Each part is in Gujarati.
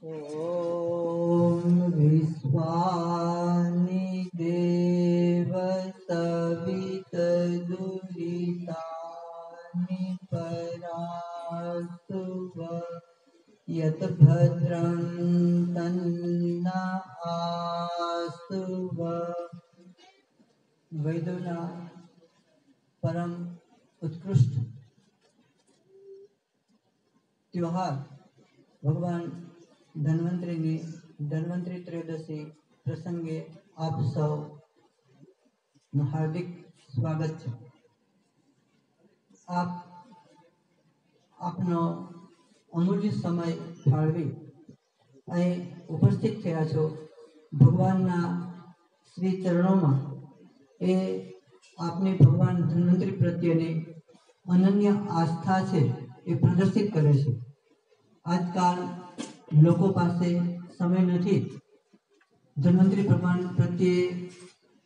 ॐ विश्वानि देव सवितदुरितानि परास्तुव यत् भद्रं तन्न आस्तुव। वैदोना परम उत्कृष्ट त्योहार भगवान धन्वंतरी धन्वंतरी त्रयोदशी प्रसंगे आप सौ हार्दिक स्वागत है। आप आपनो अमूल्य समय फाळवी અહીં ઉપસ્થિત થયા છો ભગવાનના શ્રી ચરણોમાં એ આપની ભગવાન ધન્વંતરી પ્રત્યેની અનન્ય આસ્થા છે એ પ્રદર્શિત કરે છે। આજકાલ લોકો પાસે સમય નથી। ધન્વંતરી ભગવાન પ્રત્યે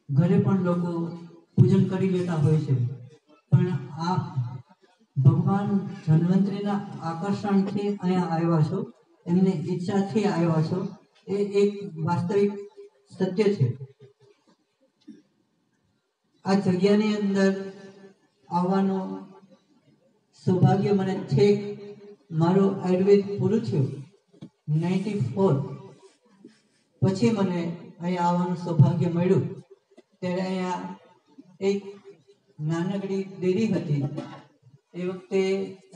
ઘરે પણ લોકો પૂજન કરી લેતા હોય છે, પણ આપ ભગવાન ધન્વંતરીના આકર્ષણથી અહીંયા આવ્યા છો, એમની ઈચ્છાથી આવ્યા છો, એ એક વાસ્તવિક સત્ય છે। આ જગ્યાની અંદર આવવાનું સૌભાગ્ય મને છે। મારું આયુર્વેદ પૂરું થયું 94 પછી મને અહીંયા આવવાનું સૌભાગ્ય મળ્યું। ત્યારે અહીંયા એક નાનકડી ડેરી હતી। એ વખતે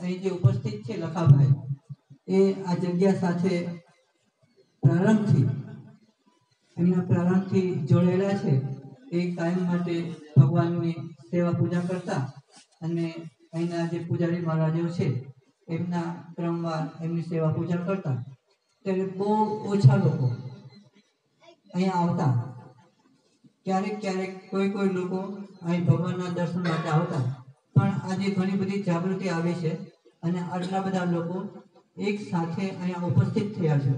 અહીં જે ઉપસ્થિત છે લખાભાઈ, એ આ જગ્યા સાથે પ્રારંભથી જોડાયેલા છે। એ કાયમ માટે ભગવાનની સેવા પૂજા કરતા અને અહીંના જે પૂજારી મહારાજો છે એમના ક્રમવાર એમની સેવા પૂજા કરતા। ત્યારે બહુ ઓછા લોકો અહીંયા આવતા। ક્યારેક ક્યારેક કોઈ લોકો અહીં ભગવાનના દર્શન માટે આવતા, પણ આજે ઘણી બધી જાગૃતિ આવી છે અને આટલા બધા લોકો એક સાથે અહીંયા ઉપસ્થિત થયા છે।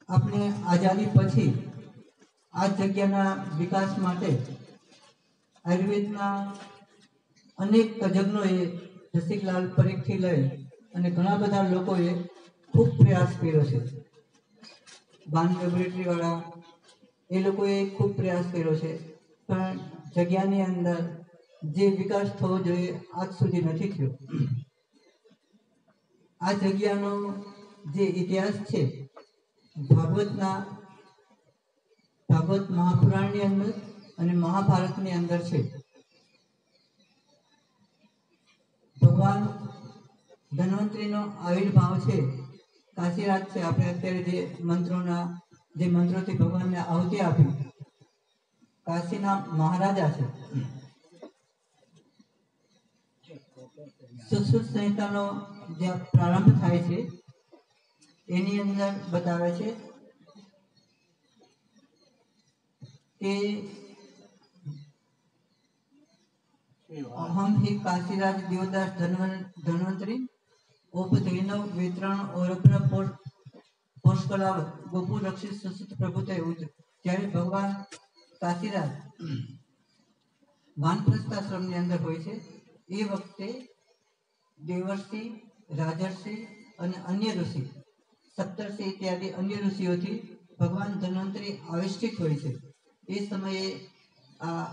આપણે આઝાદી પછી આ જગ્યાના વિકાસ માટે આયુર્વેદના અનેક તજજ્ઞોએ રસિકલાલ પરીખથી લઈ અને ઘણા બધા લોકોએ ખૂબ પ્રયાસ કર્યો છે। બાન લેબોરેટરીવાળા એ લોકોએ ખૂબ પ્રયાસ કર્યો છે, પણ જગ્યાની અંદર જે વિકાસ થવો જોઈએ આજ સુધી નથી થયો। આ જગ્યાનો જે ઇતિહાસ છે ભાગવત મહાપુરાણની અંદર અને મહાભારતની અંદર છે। ભગવાન ધન્વંતરીનો આવિર્ભાવ છે કાશીરાજ છે। આપણે અત્યારે જે મંત્રોથી ભગવાનને આહુતિ આપી, કાશીના મહારાજા છે। સુશ્રુત સંહિતાનો જે પ્રારંભ થાય છે એની અંદર બતાવે છે કે हम ही काशीराज देवदास धन्वंतरी उपधैनव वितरण और अपना पोष कलावत गोपुर रक्षित सुसुत प्रभुते ત્યારે ભગવાન કાશીરાજ વાનપ્રસ્થાશ્રમની અંદર હોય છે। એ વખતે દેવર્ષિ, રાજર્ષિ અને અન્ય ઋષિ, સપ્તર્ષિ ઇત્યાદિ અન્ય ઋષિઓથી ભગવાન ધન્વંતરી આવિષ્ટિત હોય છે। એ સમયે આ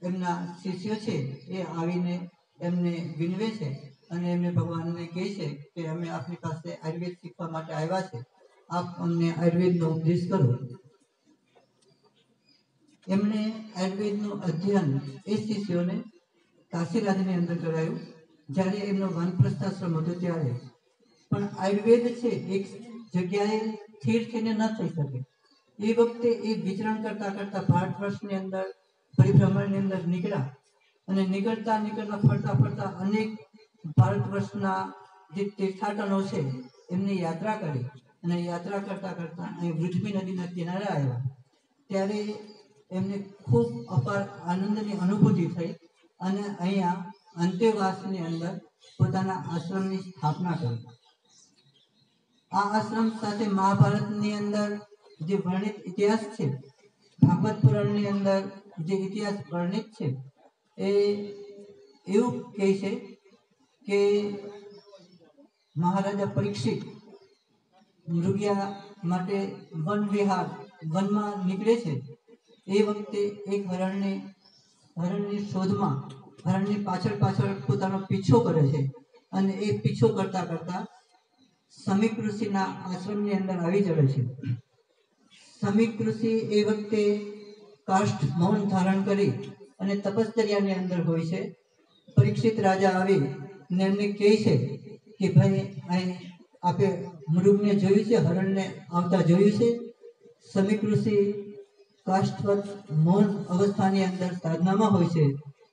એમના શિષ્યો છે એ આવીને એમને વિનવે છે અને એમને ભગવાનને કહે છે કે અમે આપની પાસે આયુર્વેદ શીખવા માટે આવ્યા છે, આપ અમને આયુર્વેદનો ઉપદેશ કરો। એમણે આયુર્વેદનું અધ્યયન એ શિષ્યોને કાશીરાજની અંદર કરાયું જ્યારે એમનો વાનપ્રસ્થાશ્રમ હતો ત્યારે। પણ આયુર્વેદ છે એક જગ્યાએ સ્થિર થઈને ન થઈ શકે। એ વખતે એ વિચરણ કરતા કરતા ભારત વર્ષની અંદર પરિભ્રમણની અંદર નીકળ્યા અને નીકળતા ફરતા અનેક ભારત વર્ષના જે તીર્થાટનો છે એમની યાત્રા કરી અને યાત્રા કરતા અહીં વૃદ્ધવી નદીના કિનારે આવ્યા। ત્યારે એમને ખૂબ અપાર આનંદની અનુભૂતિ થઈ અને અહીંયા અંતેવાસની અંદર પોતાના આશ્રમની સ્થાપના કરી। આ આશ્રમ સાથે મહાભારતની અંદર જે વર્ણિત ઇતિહાસ છે, ભાગવત પુરાણની અંદર જે ઇતિહાસ વર્ણિત છે એ એવું કહે છે કે મહારાજા પરીક્ષિત મૃગયા માટે વન વિહાર વનમાં નીકળે છે એ વખતે એક હરણની શોધમાં હરણની પાછળ પાછળ પોતાનો પીછો કરે છે અને એ પીછો કરતા કરતા સમીક ઋષિના આશ્રમની અંદર આવી ચડે છે। સમીક ઋષિ એ વખતે કાષ્ઠ મૌન ધારણ કરી અને તપશ્ચર્યાની અંદર હોય છે। પરીક્ષિત રાજા આવી ને એમને કહે છે કે ભાઈ અહીં આપે મૃગને જોયું છે, હરણને આવતા જોયું છે? સમીક ઋષિ કાષ્ઠવત મૌન અવસ્થાની અંદર સાધનામાં હોય છે।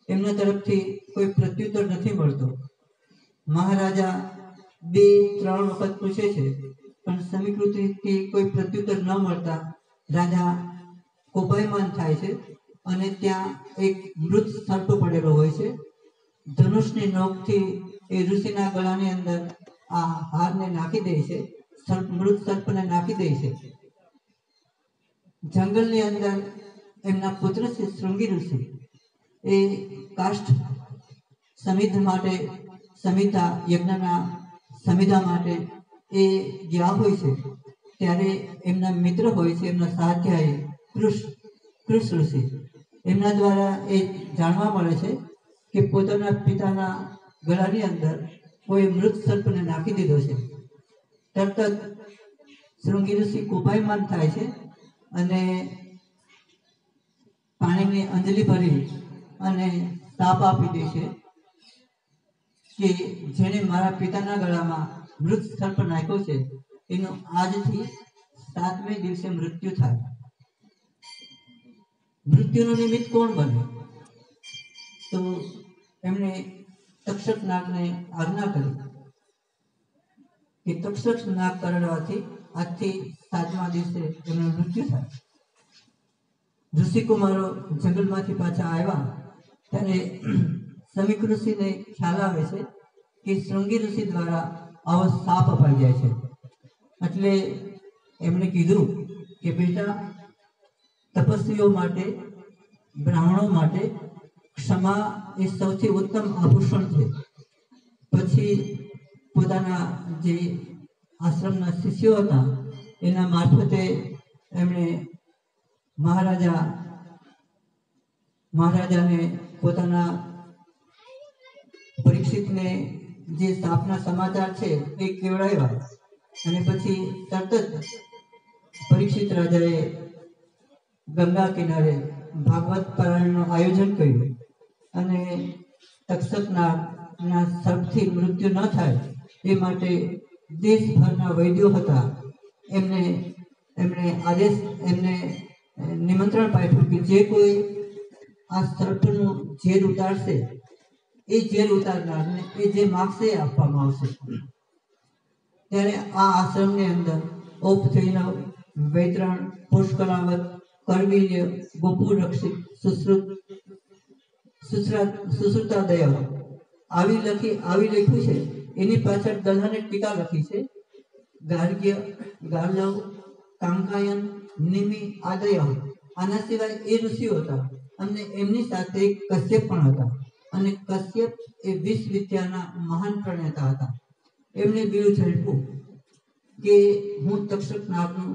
એમના તરફથી કોઈ પ્રત્યુત્તર નથી મળતો। મહારાજા 2-3 વખત પૂછે છે પણ સમીક ઋષિથી કોઈ પ્રત્યુત્તર ન મળતા રાજા કોપાયમાન થાય છે અને ત્યાં એક મૃત સર્પ પડેલો હોય છે। ધનુષની નોકથી એ ઋષિના ગળાની અંદર આ હારને નાખી દે છે, મૃત સર્પને નાખી દે છે। જંગલની અંદર એમના પુત્ર છે શૃંગી ઋષિ એ કાષ્ઠ સમિધા યજ્ઞના સમિધા માટે એ ગયા હોય છે ત્યારે એમના મિત્ર હોય છે, એમના સાધ્યાય કૃષ ઋષિ, એમના દ્વારા એ જાણવા મળે છે કે પોતાના પિતાના ગળાની અંદર કોઈ મૃત સર્પને નાખી દીધો છે। તરત જ શૃંગી ઋષિ કોપાયમાન થાય છે અને પાણીની અંજલિ ભરી અને શાપ આપી દે છે કે જેણે મારા પિતાના ગળામાં મૃત સર્પ નાખ્યો છે એનું આજથી 7મે દિવસે મૃત્યુ થાય। મૃત્યુનું નિમિત્ત કોણ બને? તો એમણે તક્ષક નાગને આજ્ઞા કરી કે તક્ષક નાગ કરડવાથી આજથી 7મા દિવસે એમનું મૃત્યુ થાય। ઋષિકુમારો જંગલમાંથી પાછા આવ્યા ત્યારે સમીક ઋષિને ખ્યાલ આવે છે કે શૃંગી ઋષિ દ્વારા આવો શાપ અપાઈ જાય છે। એટલે એમણે કીધું કે બેટા, તપસ્વીઓ માટે, બ્રાહ્મણો માટે ક્ષમા એ સૌથી ઉત્તમ આભૂષણ છે। પછી પોતાના જે આશ્રમના શિષ્યો હતા એના મારફતે એમણે મહારાજાને પોતાના પરીક્ષિતને જે શાપના સમાચાર છે એ કેવડાવ્યા અને પછી તરત જ પરીક્ષિત રાજાએ ગંગા કિનારે ભાગવત પારાયણનું આયોજન કર્યું અને તક્ષક નાગના સર્પથી મૃત્યુ ન થાય એ માટે દેશભરના વૈદ્યો હતા એમને નિમંત્રણ પાઠવ્યું કે જે કોઈ આ સર્પનું ઝેર ઉતારશે એ ઝેર ઉતારનારને એ જે માગશે એ આપવામાં આવશે। ત્યારે આ આશ્રમની અંદર ઔપથૈનવ, વૈતરણ, પુષ્કરાવત, કરવીર્ય, ગોપુ રક્ષિત, સુશ્રુતાદય આવી લખ્યું છે। એની પાછળ દલહાને ટીકા લખી છે। ગાર્ગ્ય, ગાર્લવ, કાંકાયન, નિમિ આદય, આના સિવાય એ ઋષિઓ હતા અને એમની સાથે કશ્યપ પણ હતા અને કશ્યપ એ વિષ વિદ્યાના મહાન પ્રણેતા હતા। એમને બીડું ઝડપ્યું કે હું તક્ષક નાગનું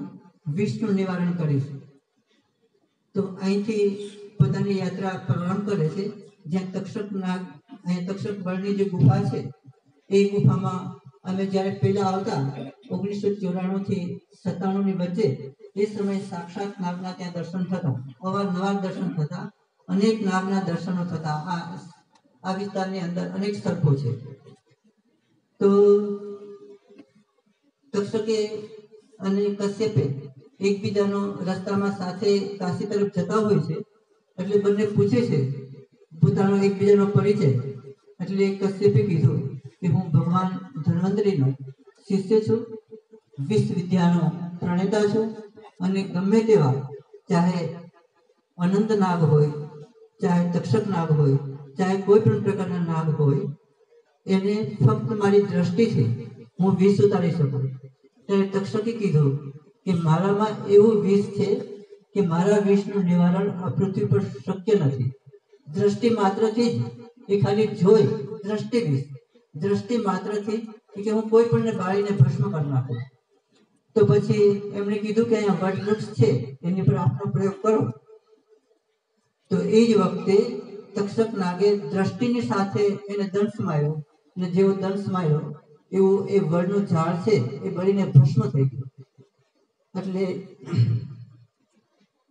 વિષનું નિવારણ કરીશ। તો અહીંથી પોતાની યાત્રા પ્રારંભ કરે છે જ્યાં તક્ષક બળની જે ગુફા છે એ ગુફામાં અમે જ્યારે પહેલા આવતા 1994 થી 97 ની વચ્ચે એ સમયે સાક્ષાત નાગના ત્યાં દર્શન થતા, અવારનવાર દર્શન થતા, અનેક નાગના દર્શનો થતા। આ વિસ્તારની અંદર અનેક સર્પો છે। તો તક્ષકે અને કશ્યપે એકબીજાનો રસ્તામાં સાથે કાશી તરફ જતા હોય છે એટલે બંને પૂછે છે પોતાનો એકબીજાનો પરિચય। એટલે કશ્યપે કીધું કે હું ભગવાન ધન્વંતરીનો શિષ્ય છું, વિષ વિદ્યાનો પ્રણેતા છું અને ગમે તેવા ચાહે અનંત નાગ હોય, ચાહે તક્ષક નાગ હોય, ચાહે કોઈ પણ પ્રકારના નાગ હોય, એને ફક્ત મારી દ્રષ્ટિથી હું વિષ ઉતારી શકું। ત્યારે તક્ષકે કીધું કે મારામાં એવું વિષ છે કે મારા વિષનું નિવારણ આ પૃથ્વી પર શક્ય નથી। દ્રષ્ટિ માત્રથી જ એ ખાલી જોઈ દ્રષ્ટિ માત્રથી કે હું કોઈ પણને બાળીને ભસ્મ કરી નાખું। તો પછી એમણે કીધું કે અહીંયા વટવૃક્ષ છે એની પર આપનો પ્રયોગ કરો. તો એ જ વખતે તક્ષક નાગે દ્રષ્ટિની સાથે એને દંશ માર્યો, અને જેવો દંશ માર્યો એવું એ વડનું ઝાડ છે એ બળીને ભસ્મ થઈ ગયું. એટલે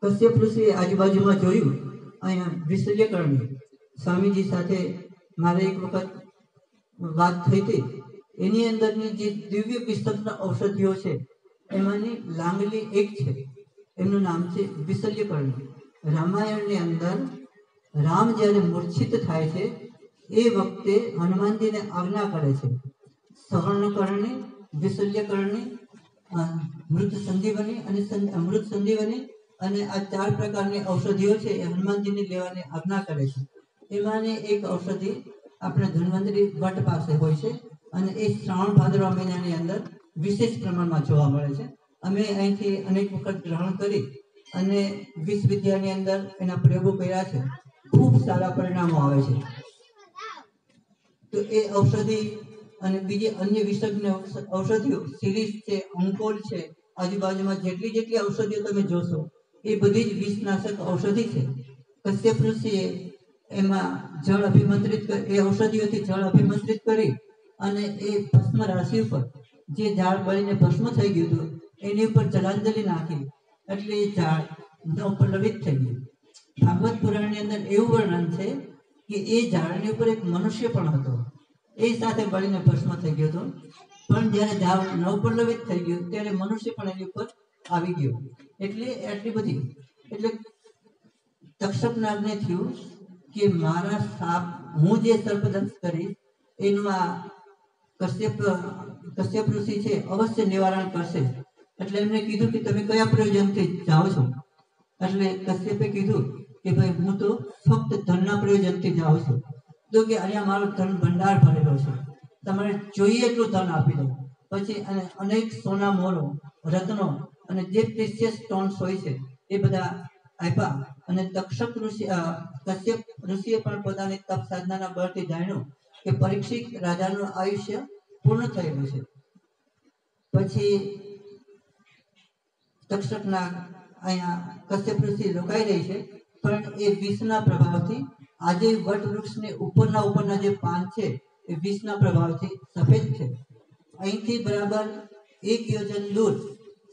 કશ્યપ ઋષિએ આજુબાજુમાં જોયું, અહીંયા વિસર્યકરણી સ્વામીજી સાથે મારે એક વખત વાત થઈ હતી. એની અંદરની જે દિવ્ય પુસ્તકના ઔષધિઓ છે એમાંની લાંગલી એક છે, એમનું નામ છે વિસર્યકરણી. રામાયણની અંદર રામ જ્યારે મૂર્છિત થાય છે એ વખતે હનુમાનજીને આજ્ઞા કરે છે સવર્ણકરણી, વિસર્યકરણી, મૃત સંજીવની અને મૃત સંજીવની અને આ 4 પ્રકારની ઔષધિઓ છે એ હનુમાનજીને લેવાની આજ્ઞા કરે છે. એમાંની એક ઔષધિ આપણે ધન્વંતરી વટ પાસે હોય છે અને એ શ્રાવણ ભાદરવા મહિનાની અંદર વિશેષ પ્રમાણમાં જોવા મળે છે. અમે અહીંથી અનેક વખત ગ્રહણ કરી અને વિશ્વવિદ્યાલયની અંદર એના પ્રયોગો કર્યા છે. ખૂબ સારા પરિણામો આવે છે. તો એ ઔષધિ અને બીજી અન્ય વિષયની ઔષધિઓ સિરીઝ છે, અંકોલ છે, આજુબાજુમાં જેટલી ઔષધિઓ તમે જોશો એ બધી જ વિષનાશક ઔષધિ છે. કશ્યપ ઋષિએ એમાં જળ અભિમંત્રિત એ ઔષધિઓથી જળ અભિમંત્રિત કરી અને એ ભસ્મ રાશિ ઉપર જે ઝાડ બળીને ભસ્મ થઈ ગયું હતું એની ઉપર જલાંજલિ નાખી એટલે એ ઝાડ નવપલ્લવિત થઈ ગયું. ભાગવત પુરાણની અંદર એવું વર્ણન છે કે એ ઝાડની ઉપર એક મનુષ્ય પણ હતો, એ સાથે બળીને ભસ્મ થઈ ગયો હતો. પણ જ્યારે ઝાડ નવપલ્લવિત થઈ ગયું ત્યારે મનુષ્ય પણ એની ઉપર આવી ગયો. એટલે એટલી બધી એટલે તક્ષક નાગને થયું કે મારા સાપ હું જે સર્પદંશ કરીશ એનું આ કશ્યપ ઋષિ છે અવશ્ય નિવારણ કરશે. એટલે એમને કીધું કે તમે કયા પ્રયોજનથી જાઓ છો? એટલે કશ્યપે કીધું કે ભાઈ હું તો ફક્ત ધનના પ્રયોજનથી જાઉં છું. તો કે અહીંયા મારો ધન ભંડાર ભરેલો છે, તમારે જોઈએ એટલું ધન આપી દો. પછી અનેક સોના મોરો, રત્નો અને જે પ્રેશિયસ સ્ટોન્સ હોય છે એ બધા આપ્યા. અને તક્ષક ઋષિ કશ્યપ ઋષિએ પણ પોતાની તપ સાધનાના બળથી જાણ્યું કે પરીક્ષિત રાજાનું આયુષ્ય પૂર્ણ થયેલું છે. પછી તક્ષક નાગ અહીંયા કશ્યપ ઋષિ રોકાઈ રહી છે, પણ એ વિષના પ્રભાવથી આજે વટવૃક્ષની ઉપરના જે પાન છે એ વિષના પ્રભાવથી સફેદ છે. અહીંથી બરાબર 1 યોજન દૂર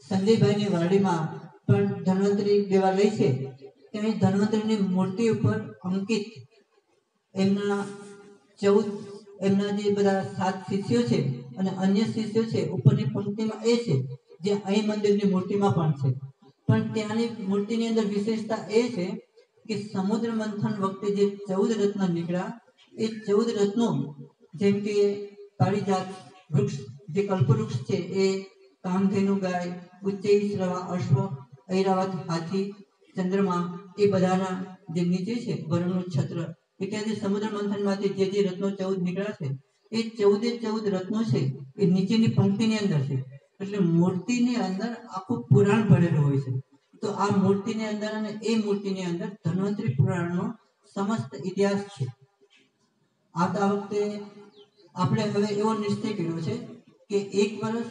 સંજયભાઈની વાડીમાં પણ ધન્વંતરી દેવાલય છે. ત્યાં ધન્વંતરીની મૂર્તિ ઉપર અંકિત એમના 14 એમના જે બધા 7 શિષ્યો છે અને અન્ય શિષ્યો છે ઉપરની પંક્તિમાં એ છે જે અહીં મંદિરની મૂર્તિમાં પણ છે. પણ ત્યાંની મૂર્તિની અંદર વિશેષતા એ છે કે સમુદ્ર મંથન વખતે જે 14 રત્ન નીકળ્યા એ 14 રત્નો જેમ કે પારિજાત વૃક્ષ જે કલ્પવૃક્ષ છે એ કામધેનુ ગાય, ઉચ્ચૈશ્રવા અશ્વ, ઐરાવત હાથી, ચંદ્રમા એ બધાના જે નીચે છે વરુણનું છત્ર ઇત્યાદિ સમુદ્ર મંથનમાંથી જે રત્નો 14 નીકળ્યા છે એ 14 રત્નો છે એ નીચેની પંક્તિની અંદર છે. એટલે મૂર્તિની અંદર આખું પુરાણ ભરેલું હોય છે. તો આ મૂર્તિની અંદર અને એ મૂર્તિની અંદર ધન્વંતરી પુરાણનો સમસ્ત ઇતિહાસ છે. આ વખતે આપણે હવે એવો નિશ્ચય કર્યો છે કે 1 વર્ષ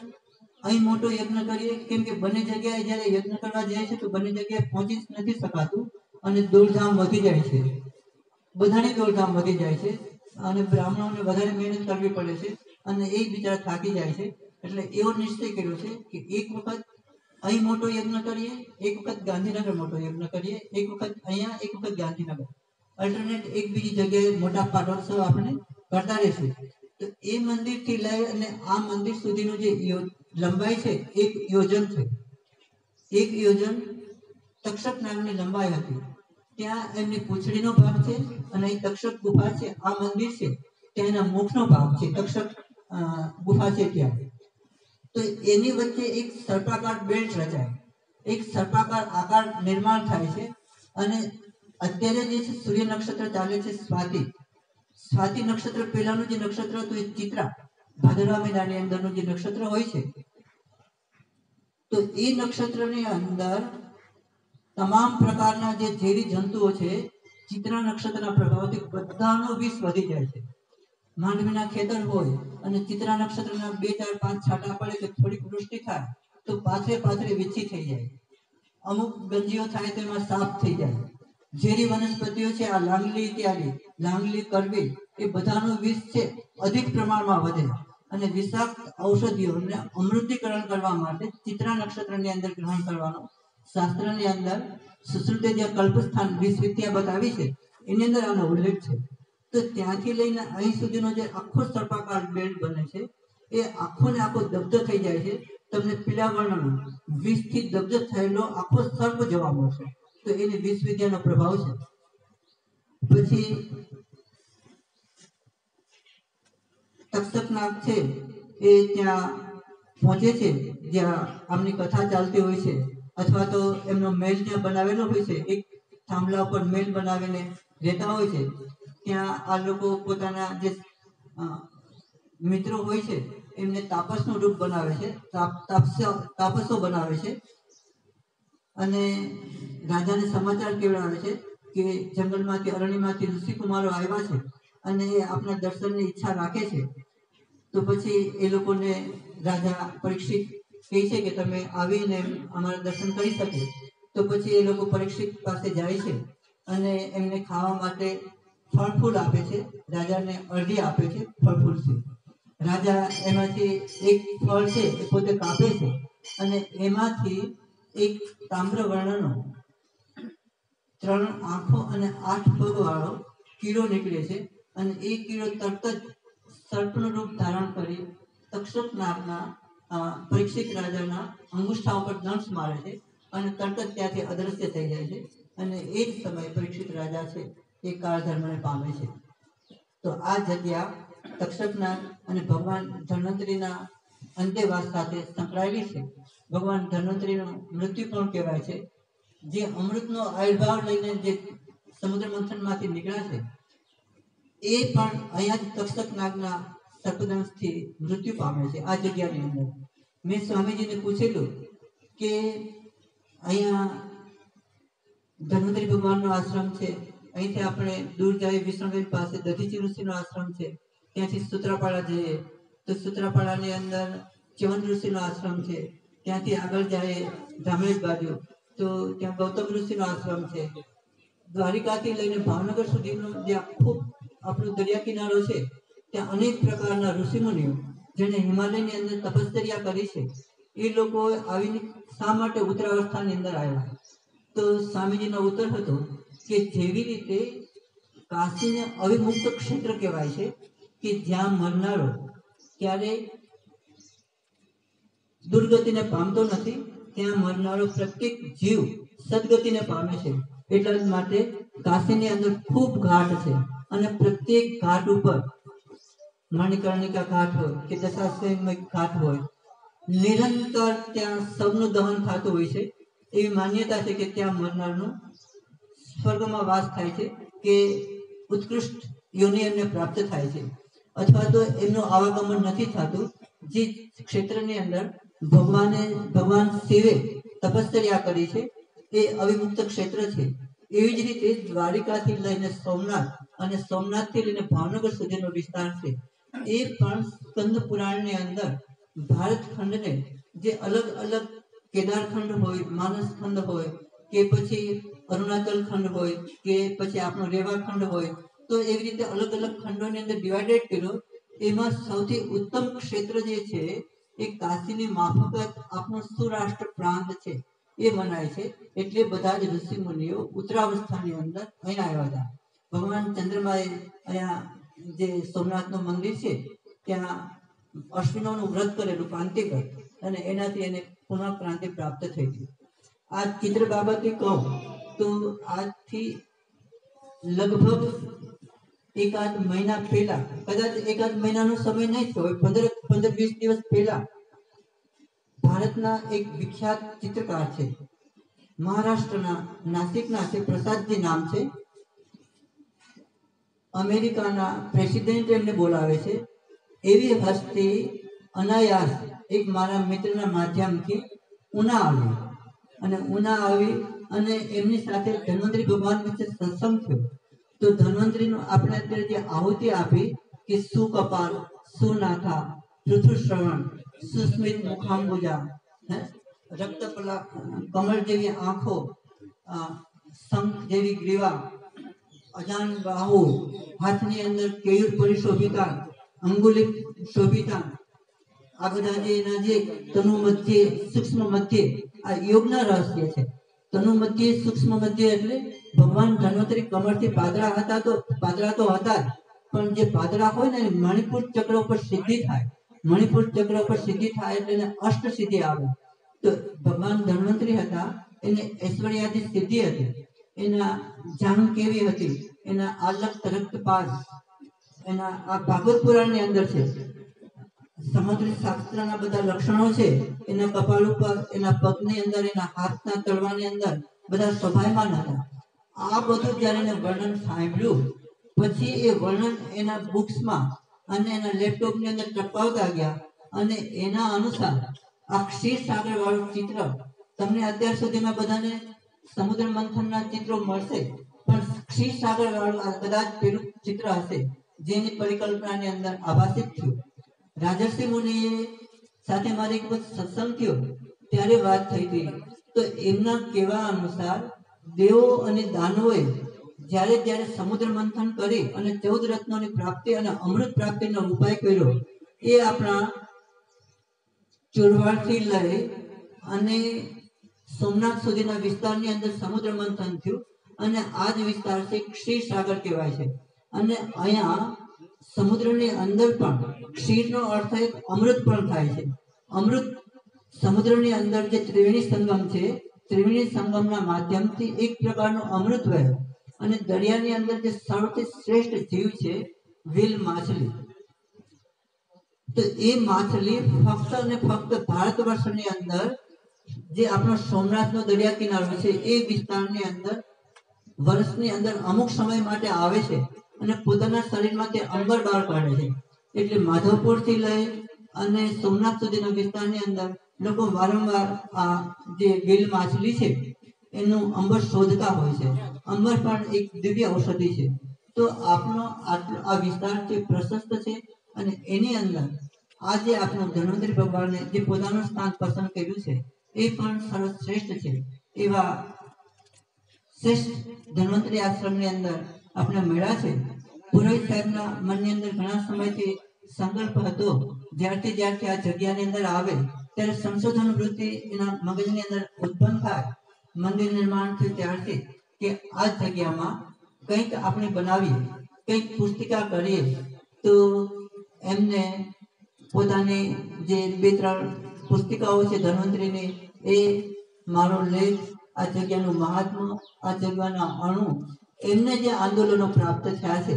અહીં મોટો યજ્ઞ કરીએ, કેમ કે બંને જગ્યાએ જ્યારે યજ્ઞ કરવા જાય છે તો બંને જગ્યાએ પહોંચી નથી શકાતું અને દોડધામ વધી જાય છે. બધાની દોડધામ વધી જાય છે અને બ્રાહ્મણોને વધારે મહેનત કરવી પડે છે અને એ બિચારા થાકી જાય છે. એટલે એવો નિશ્ચય કર્યો છે કે 1 વખત અહીં મોટો યજ્ઞ કરીએ, 1 વખત ગાંધીનગર મોટો યજ્ઞ કરીએ, 1 વખત અહીંયા, 1 વખત ગાંધીનગર, અલ્ટરનેટ એક બીજી જગ્યાએ મોટા પાટોત્સવ આપણે કરતા રહીશું. તો એ મંદિરથી લઈ અને આ મંદિર સુધીનું જે લંબાઈ છે 1 યોજન છે. 1 યોજન તક્ષક નામની લંબાઈ હતી. ત્યાં એમની પૂંછડીનો ભાગ છે અને અહીં તક્ષક ગુફા છે. આ મંદિર છે ત્યાં એના મુખનો ભાગ છે, તક્ષક ગુફા છે ત્યાં. તો એની વચ્ચે એક સર્પાકાર બેલ્ટ રચાય, એક સર્પાકાર આકાર નિર્માણ થાય છે. અને અત્યારે જે છે સૂર્ય નક્ષત્ર ચાલે છે સ્વાતિ નક્ષત્ર પહેલાનું જે નક્ષત્ર હતું એ ચિત્રા, ભાદરવા મહિનાની અંદરનું જે નક્ષત્ર હોય છે તો એ નક્ષત્રની અંદર તમામ પ્રકારના જે ઝેરી જંતુઓ છે ચિત્રા નક્ષત્રના પ્રભાવથી બધાનો વિષ વધી જાય છે. માંડવીના ખેતર હોય અને ચિત્રા નક્ષત્રના 2, 4, 5 છાંટા પડે કે થોડીક વૃષ્ટિ થાય તો પાથરે વીછી થઈ જાય, અમુક ગંજીઓ થાય તો એમાં સાફ થઈ જાય. ઝેરી વનસ્પતિઓ છે, આ લાંગલી ઇત્યાદિ, લાંગલી, કરવી, એ બધાનું વિષ છે અધિક પ્રમાણમાં વધે અને વિષાક્ત ઔષધિઓને અમૃતીકરણ કરવા માટે ચિત્રા નક્ષત્રની અંદર ગ્રહણ કરવાનું શાસ્ત્રની અંદર સુશ્રુતે જે કલ્પસ્થાન વિષ વિદ્યા બતાવી છે એની અંદર આનો ઉલ્લેખ છે. તો ત્યાંથી લઈને અહીં સુધીનો જે આખો સર્પાકાર બેલ્ટ બને છે એ આખો ને આખો દગ્ધ થઈ જાય છે. તમને પીળા વર્ણનો વિષથી દગ્ધ થયેલો આખો સર્પ જોવા મળશે. તો એની વિષ વિદ્યાનો પ્રભાવ છે. પછી તક્ષક નાગ છે એ ત્યાં પહોંચે છે જ્યાં આમની કથા ચાલતી હોય છે, અથવા તો એમનો મેલ ત્યાં બનાવેલો હોય છે, એક થાંભલા ઉપર મેલ બનાવીને રહેતા હોય છે. ત્યાં આ લોકો પોતાના જે મિત્રો હોય છે એમને તાપસનું રૂપ બનાવે છે, તાપસો બનાવે છે અને રાજાને સમાચાર કેવડાવે છે કે જંગલમાંથી, અરણ્યમાંથી ઋષિકુમારો આવ્યા છે અને એ આપના દર્શનની ઈચ્છા રાખે છે. તો પછી એ લોકોને રાજા પરીક્ષિત કહે છે કે તમે આવીને અમારા દર્શન કરી શકે. તો પછી એ લોકો પરીક્ષિત પાસે જાય છે અને એમને ખાવા માટે ફળ ફૂલ આપે છે. રાજાને અરજી આપે છે ફળ ફૂલથી. રાજા એમાંથી એક ફળ છે એ પોતે કાપે છે અને એમાંથી એક તામ્ર વર્ણનો 3 આંખો અને 8 પગ વાળો કીડો નીકળે છે અને એ કીડો તરત જ સર્પનું રૂપ ધારણ કરી તક્ષક નાગના પરીક્ષિત રાજાના અંગુષ્ઠા ઉપર દંશ મારે છે અને તરત જ ત્યાંથી અદ્રશ્ય થઈ જાય છે અને એ જ સમયે પરીક્ષિત રાજા છે એ કાળધર્મને પામે છે. તો આ જગ્યા તક્ષક નાગ અને ભગવાન ધન્વંતરીના અંતેવાસ સાથે સંકળાયેલી છે. ભગવાન ધન્વંતરીનું મૃત્યુ પણ કહેવાય છે. જે અમૃતનો આવિર્ભાવ લઈને જે સમુદ્ર મંથનમાંથી નીકળ્યા છે એ પણ અહીંયા જ તક્ષક નાગના સર્પદંશથી મૃત્યુ પામે છે આ જગ્યાની અંદર. મેં સ્વામીજીને પૂછેલું કે અહીંયા ધન્વંતરી ભગવાનનો આશ્રમ છે, અહીંથી આપણે દૂર જઈએ વિષ્ણુવેલ પાસે દધીચી ઋષિનો આશ્રમ છે, ત્યાંથી સૂત્રાપાડા જઈએ તો સૂત્રાપાડાની અંદર ચ્યવન ઋષિનો આશ્રમ છે, ત્યાંથી આગળ જઈએ ધામેશ બાજુ તો ત્યાં ગૌતમ ઋષિનો આશ્રમ છે. દ્વારિકાથી લઈને ભાવનગર સુધીનો જે આખું આપણો દરિયા કિનારો છે ત્યાં અનેક પ્રકારના ઋષિમુનિઓ જેને હિમાલયની અંદર તપશ્ચર્યા કરી છે એ લોકો આવીને શા માટે ઉત્તરાવસ્થાની અંદર આવ્યા. તો સ્વામીજીનો ઉત્તર હતો કે જેવી રીતે કાશીને અવિમુક્ત ક્ષેત્ર કહેવાય છે કે જ્યાં મરનારો ક્યારેય દુર્ગતિને પામતો નથી, ત્યાં મરનારો પ્રત્યેક જીવ સદગતિને પામે છે. એટલા માટે કાશીની અંદર ખૂબ ઘાટ છે અને પ્રત્યેક ઘાટ ઉપર મણિકર્ણિકા ઘાટ હોય કે દશાશ્વમેધ ઘાટ હોય, નિરંતર ત્યાં સૌનું દહન થતું હોય છે. એવી માન્યતા છે કે ત્યાં મરનારનું સ્વર્ગમાં વાસ થાય છે કે ઉત્કૃષ્ટ યોનિ એમને પ્રાપ્ત થાય છે, અથવા તો એમનું આવાગમન નથી થતું. જે ક્ષેત્રની અંદર ભગવાન શિવે તપશ્ચર્યા કરી છે એ અવિમુક્ત ક્ષેત્ર છે. એવી જ રીતે દ્વારિકાથી લઈને સોમનાથ અને સોમનાથથી લઈને ભાવનગર સુધીનો વિસ્તાર છે એ પણ સ્કંદ પુરાણની અંદર ભારત ખંડને જે અલગ અલગ કેદારખંડ હોય, માનસ ખંડ હોય કે પછી અરુણાચલ ખંડ હોય કે પછી આપણો રેવા ખંડ હોય, તો એવી રીતે અલગ અલગ ખંડોની અંદર ડિવાઇડેડ કર્યો. એમાં સૌથી ઉત્તમ ક્ષેત્ર જે છે એ કાશીની માફક આપણો સૌરાષ્ટ્ર પ્રાંત છે એ મનાય છે. એટલે બધા જ ઋષિ મુનિઓ ઉત્તરાવસ્થાની અંદર અહીંયા આવ્યા હતા. ભગવાન ચંદ્રમાએ અહીંયા જે સોમનાથનું મંદિર છે ત્યાં અશ્વિનોનું વ્રત કરેલું, ક્રાંતિ વ્રત, અને એનાથી એને પુનઃ ક્રાંતિ પ્રાપ્ત થઈ હતી. આ ચિત્ર બાબતે કહું તો આજથી લગભગ એકાદ મહિના પહેલા, કદાચ એકાદ મહિનાનો સમય નહીં થયો, 15-20 દિવસ પહેલા ભારતના એક વિખ્યાત ચિત્રકાર છે, મહારાષ્ટ્રના નાસિકના છે, પ્રસાદજી નામ છે. અમેરિકાના પ્રેસિડેન્ટ એમને બોલાવે છે. એવી હસ્તી અનાયાસ એક મારા મિત્રના માધ્યમથી ઉના આવી અને એમની સાથે ધન્વંતરી ભગવાન વિશે સત્સંગ થયો. તો ધન્વંતરીનું આપણે અત્યારે જે આહુતિ આપી કે સુકપાલ, સુનાથા, પૃથુશ્રવણ, સુસ્મિત મુખાંબુજા, હે? રક્તપલા, કમળ જેવી આંખો, શંખ જેવી ગ્રીવા, અજાન બાહુ, હાથની અંદર કેયુર પરિશોભિતા, અંગુલિક શોભિતા, આ બધા જે એના જે તનુ મધ્ય, સૂક્ષ્મ મધ્ય, આ યોગના રહસ્ય છે. તનુ મધ્ય, સૂક્ષ્મ મધ્ય એટલે ભગવાન ધન્વંતરી કમળથી પાતળા હતા, તો પાતળા તો હતા જ, પણ જે પાતળા હોય ને મણિપુર ચક્ર ઉપર સિદ્ધિ થાય. મણિપુર ચક્ર ઉપર સિદ્ધિ થાય એટલે એને અષ્ટ સિદ્ધિ આવે. તો ભગવાન ધન્વંતરી હતા, એને ઐશ્વર્યાથી સિદ્ધિ હતી. એના જાંગ કેવી હતી, એના આલક રક્તપાત, એના આ ભાગવત પુરાણની અંદર છે. સમુદ્રી શાસ્ત્રના બધા લક્ષણો છે. એના કપાળ ઉપર, એના પગની અંદર, એના હાથના તળવાની અંદર બધા શોભાયમાન હતા. આ બધું જ્યારે એને વર્ણન સાંભળ્યું પછી એ વર્ણન એના બુક્સમાં અને એના લેપટોપની અંદર ટપાવતા ગયા, અને એના અનુસાર આ ક્ષીરસાગર વાળું ચિત્ર તમને અત્યાર સુધીમાં બધાને સમુદ્ર મંથનના ચિત્રો મળશે, પણ ક્ષીરસાગર વાળું આ કદાચ પેલું ચિત્ર હશે જેની પરિકલ્પનાની અંદર આભાસિત થયું. રાજર્ષિ મુનિએ સાથે મારી એક વખત સત્સંગ થયો ત્યારે વાત થઈ હતી. તો એમના કહેવા અનુસાર દેવો અને દાનવોએ જ્યારે જ્યારે સમુદ્ર મંથન કરી અને 14 રત્નોની પ્રાપ્તિ અને અમૃત પ્રાપ્તિનો ઉપાય કર્યો, એ આપણા ચોરવાડથી લઈ અને સોમનાથ સુધીના વિસ્તારની અંદર સમુદ્ર મંથન થયું, અને આ જ વિસ્તાર છે ક્ષીરસાગર કહેવાય છે. અને અહીંયા સમુદ્રની અંદર પણ ક્ષીરનો અર્થ એક અમૃત પણ થાય છે. અમૃત સમુદ્રની અંદર જે ત્રિવેણી સંગમ છે, ત્રિવેણી સંગમના માધ્યમથી એક પ્રકારનું અમૃત વહે. અને દરિયાની અંદર જે સૌથી શ્રેષ્ઠ જીવ છે વ્હેલ માછલી. તો એ માછલી ફક્ત અને ફક્ત ભારત વર્ષની અંદર જે આપણો સોમનાથનો દરિયા કિનારો છે એ વિસ્તારની અંદર વર્ષની અંદર અમુક સમય માટે આવે છે અને પોતાના શરીરમાં તે અંબર બહાર કાઢે છે. એટલે માધવપુરથી લઈ અને સોમનાથ સુધીના વિસ્તારની અંદર લોકો વારંવાર આ જે વ્હેલ માછલી છે એનું અંબર શોધતા હોય છે. અંબર પણ એક દિવ્ય ઔષધિ છે. તો આપણો આટલો આ વિસ્તાર જે પ્રશસ્ત છે, અને એની અંદર આજે આપણો ધન્વંતરી ભગવાને જે પોતાનું સ્થાન પસંદ કર્યું છે એ પણ સર્વશ્રેષ્ઠ છે. એવા શ્રેષ્ઠ ધન્વંતરી આશ્રમની અંદર આપણે મળ્યા છે. પુરોહિત સાહેબના મનની અંદર ઘણા સમયથી સંકલ્પ હતો, જ્યારથી આ જગ્યાની અંદર આવે ત્યારે સંશોધન વૃત્તિ એના મગજની અંદર ઉત્પન્ન થાય. મંદિર નિર્માણ થયું ત્યારથી કે આ જગ્યામાં કંઈક આપણે બનાવીએ, કંઈક પુસ્તિકા કરીએ. તો એમને પોતાની જે 2-3 પુસ્તિકાઓ છે ધન્વંતરીની, એ મારો લેખ, આ જગ્યાનું મહાત્મ્ય, આ જગ્યાના અણુ, એમને જે આંદોલનો પ્રાપ્ત થયા છે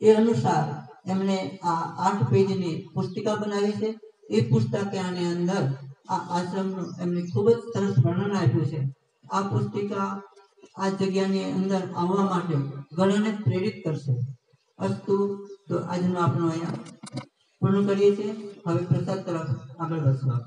એ અનુસાર એમણે આ 8 પેજની પુસ્તિકા બનાવી છે. એ પુસ્તકની અંદર આ આશ્રમનું એમને ખૂબ જ સરસ વર્ણન આપ્યું છે. આ પુસ્તિકા આ જગ્યાની અંદર આવવા માટે ઘણાને પ્રેરિત કરશે. અસ્તુ. તો આજનો આપણો અહીંયા પૂર્ણ કરીએ છીએ. હવે પ્રસાદ તરફ આગળ વધશું.